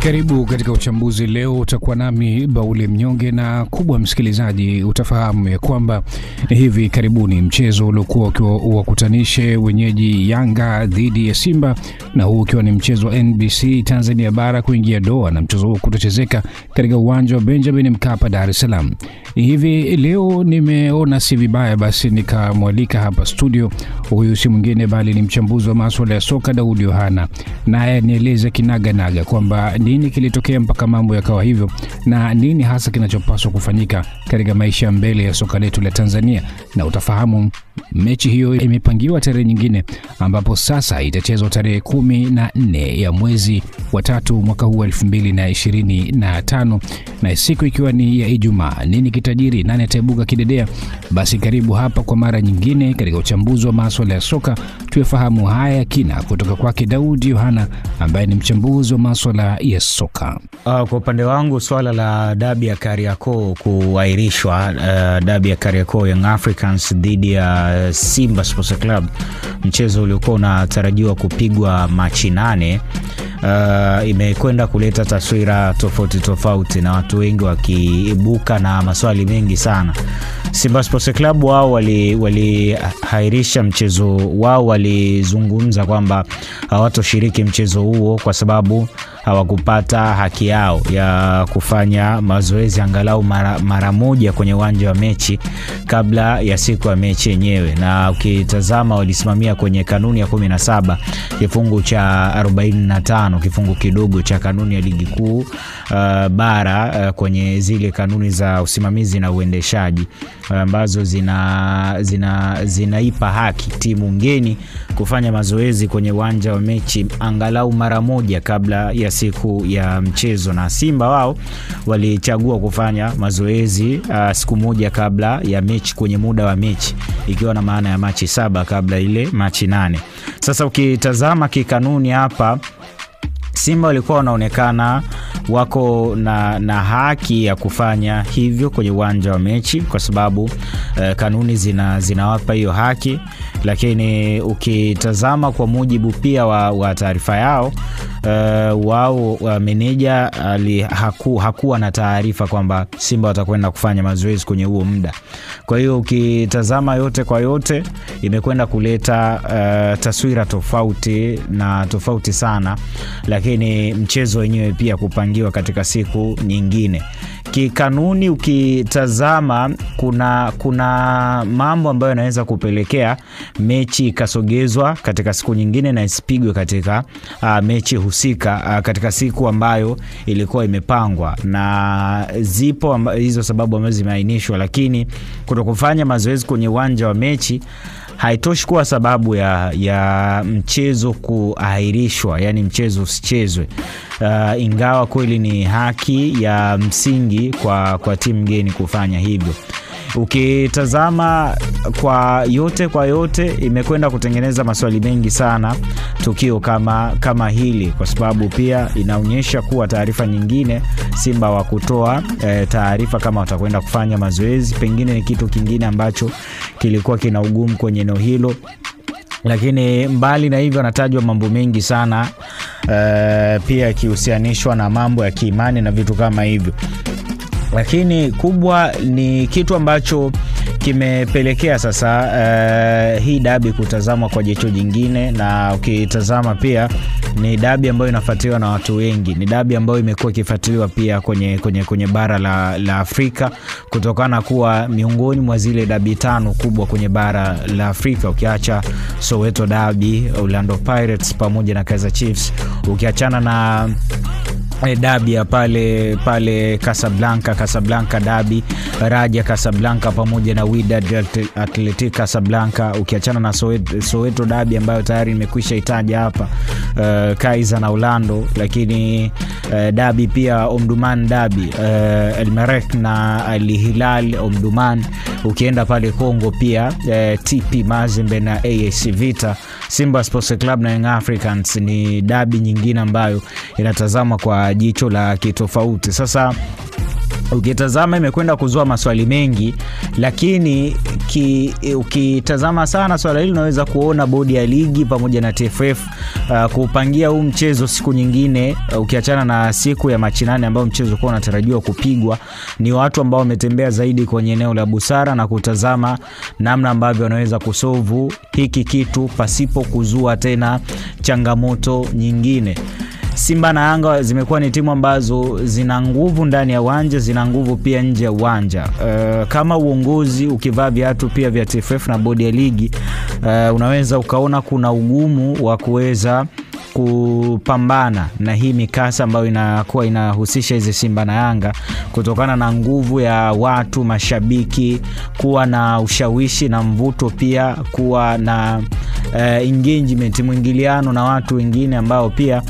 Karibu katika uchambuzi leo. Utakuwa nami Baule Mnyonge, na kubwa msikilizaji utafahamu ya kwamba hivi karibuni mchezo uliokuwa ukiwakutanishe wenyeji Yanga dhidi ya Simba, na huu ukiwa ni mchezo wa NBC Tanzania Bara kuingia doa, na mchezo huu kutachezeka katika uwanja wa Benjamin Mkapa, Dar es Salaam. Hivi leo nimeona si vibaya basi nikamwalika hapa studio huyu si mwingine bali ni mchambuzi wa masuala ya soka Daudi Yohana, naye nieleze kinaganaga kwamba nini kilitokea mpaka mambo yakawa hivyo na nini hasa kinachopaswa kufanyika katika maisha mbele ya soka letu la Tanzania. Na utafahamu mechi hiyo imepangiwa tarehe nyingine, ambapo sasa itachezwa tarehe 14 ya mwezi wa 3 mwaka huu 2025, na siku ikiwa ni ya Ijumaa. Nini kitajiri, nani ataibuka kidedea? Basi karibu hapa kwa mara nyingine katika uchambuzi wa masuala ya soka, tuyafahamu haya kina kutoka kwake Daudi Yohana ambaye ni mchambuzi wa masuala ya soka. Kwa upande wangu swala la dabi ya Kariakoo kuahirishwa, dabi ya Kariakoo Young Africans dhidi ya Simba Sports Club, mchezo uliokuwa unatarajiwa kupigwa Machi 8, imekwenda kuleta taswira tofauti na watu wengi wakiibuka na maswali mengi sana. Simba Sports Club wao walihairisha mchezo wao, walizungumza kwamba hawatoshiriki mchezo huo kwa sababu hawakupata haki yao ya kufanya mazoezi angalau mara moja kwenye uwanja wa mechi kabla ya siku ya mechi yenyewe. Na ukitazama walisimamia kwenye kanuni ya 17 kifungu cha 45, kifungu kidogo cha kanuni ya ligi kuu bara, kwenye zile kanuni za usimamizi na uendeshaji ambazo zinaipa haki timu ngeni kufanya mazoezi kwenye uwanja wa mechi angalau mara moja kabla ya siku ya mchezo. Na Simba wao walichagua kufanya mazoezi siku moja kabla ya mechi kwenye muda wa mechi, ikiwa na maana ya Machi 7 kabla ile Machi 8. Sasa ukitazama kikanuni hapa, Simba walikuwa wanaonekana wako na haki ya kufanya hivyo kwenye uwanja wa mechi kwa sababu kanuni zinawapa hiyo haki, lakini ukitazama kwa mujibu pia wa taarifa yao, wao meneja hakuwa na taarifa kwamba Simba watakwenda kufanya mazoezi kwenye huo muda. Kwa hiyo ukitazama yote kwa yote imekwenda kuleta taswira tofauti sana, lakini mchezo wenyewe pia kupangiwa katika siku nyingine. Kikanuni ukitazama kuna mambo ambayo yanaweza kupelekea mechi ikasogezwa katika siku nyingine na isipigwe katika mechi husika katika siku ambayo ilikuwa imepangwa, na zipo hizo sababu ambazo zimeainishwa. Lakini kutokufanya mazoezi kwenye uwanja wa mechi haitoshi kuwa sababu ya mchezo kuahirishwa, yani mchezo usichezwe, ingawa kweli ni haki ya msingi kwa timu ngeni kufanya hivyo. Ukitazama kwa yote imekwenda kutengeneza maswali mengi sana tukio kama hili, kwa sababu pia inaonyesha kuwa taarifa nyingine Simba wa kutoa taarifa kama watakwenda kufanya mazoezi, pengine ni kitu kingine ambacho kilikuwa kina ugumu kwenye eneo hilo. Lakini mbali na hivyo anatajwa mambo mengi sana, pia yakihusianishwa na mambo ya kiimani na vitu kama hivyo. Lakini kubwa ni kitu ambacho kimepelekea sasa hii dabi kutazamwa kwa jicho jingine, na ukitazama pia ni dabi ambayo inafuatiliwa na watu wengi. Ni dabi ambayo imekuwa ikifuatiliwa pia kwenye bara la Afrika, kutokana kuwa miongoni mwa zile dabi 5 kubwa kwenye bara la Afrika, ukiacha Soweto Derby, Orlando Pirates pamoja na Kaizer Chiefs, ukiachana na dabi ya pale Casablanca Derby, Raja Casablanca pamoja na Wydad Athletic Casablanca, ukiachana na Soweto Derby ambayo tayari nimekwisha itaja hapa, Kaizer na Orlando. Lakini dabi pia Omdurman Derby, El Merreikh na Al Hilal Omdurman. Ukienda pale Kongo pia TP Mazembe na AS Vita. Simba Sports Club na Young Africans ni dabi nyingine ambayo inatazama kwa jicho la kitofauti. Sasa ukitazama imekwenda kuzua maswali mengi, lakini ukitazama sana swala hili unaweza kuona bodi ya ligi pamoja na TFF kupangia huu mchezo siku nyingine, ukiachana na siku ya Machi 8 ambayo mchezo kwa unatarajiwa kupigwa. Ni watu ambao wametembea zaidi kwenye eneo la busara na kutazama namna ambavyo wanaweza kusolve hiki kitu pasipo kuzua tena changamoto nyingine. Simba na Yanga zimekuwa ni timu ambazo zina nguvu ndani ya uwanja, zina nguvu pia nje ya uwanja. Kama uongozi ukivaa viatu pia vya TFF na bodi ya ligi, unaweza ukaona kuna ugumu wa kuweza kupambana na hii mikasa ambayo inakuwa inahusisha hizi Simba na Yanga, kutokana na nguvu ya watu, mashabiki, kuwa na ushawishi na mvuto, pia kuwa na engagement, mwingiliano na watu wengine ambao pia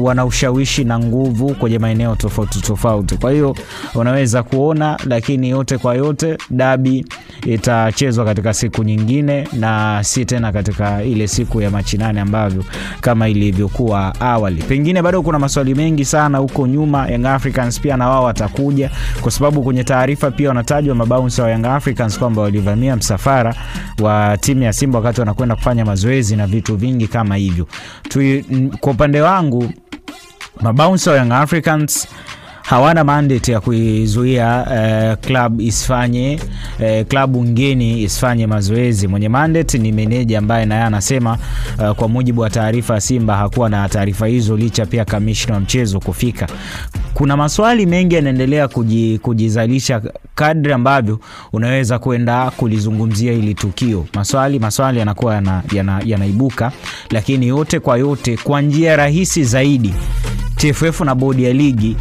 wana ushawishi na nguvu kwenye maeneo tofauti tofauti. Kwa hiyo unaweza kuona, lakini yote kwa yote dabi itachezwa katika siku nyingine na si tena katika ile siku ya Machi 8 ambavyo kama ilivyokuwa awali. Pengine bado kuna maswali mengi sana huko nyuma. Young Africans pia na wao watakuja, kwa sababu kwenye taarifa pia wanatajwa mabouncer wa Young Africans kwamba walivamia msafara wa timu ya Simba wakati wanakwenda kufanya mazoezi na vitu vingi kama hivyo. Kwa upande wangu, mabouncer wa Young Africans hawana mandate ya kuizuia club isifanye klabu ngeni isifanye mazoezi. Mwenye mandate ni meneja ambaye naye anasema kwa mujibu wa taarifa ya Simba hakuwa na taarifa hizo, licha pia kamishna wa mchezo kufika. Kuna maswali mengi yanaendelea kujizalisha kadri ambavyo unaweza kwenda kulizungumzia hili tukio. Maswali yanakuwa yanaibuka, lakini yote kwa yote, kwa njia rahisi zaidi, TFF na bodi ya ligi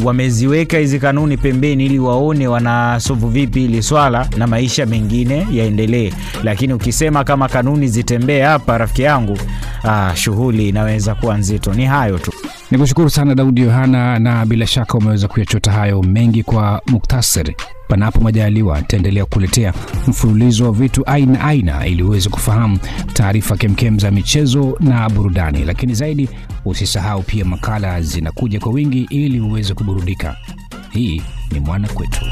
wameziweka hizi kanuni pembeni ili waone wanasolve vipi ili swala na maisha mengine yaendelee. Lakini ukisema kama kanuni zitembee hapa, rafiki yangu, shughuli inaweza kuwa nzito. Ni hayo tu. Nikushukuru sana Daudi Yohana, na bila shaka umeweza kuyachota hayo mengi kwa muktasari. Panapo majaliwa nitaendelea kukuletea mfululizo wa vitu aina ili uweze kufahamu taarifa kemkem za michezo na burudani. Lakini zaidi usisahau pia makala zinakuja kwa wingi ili uweze kuburudika. Hii ni Mwana Kwetu.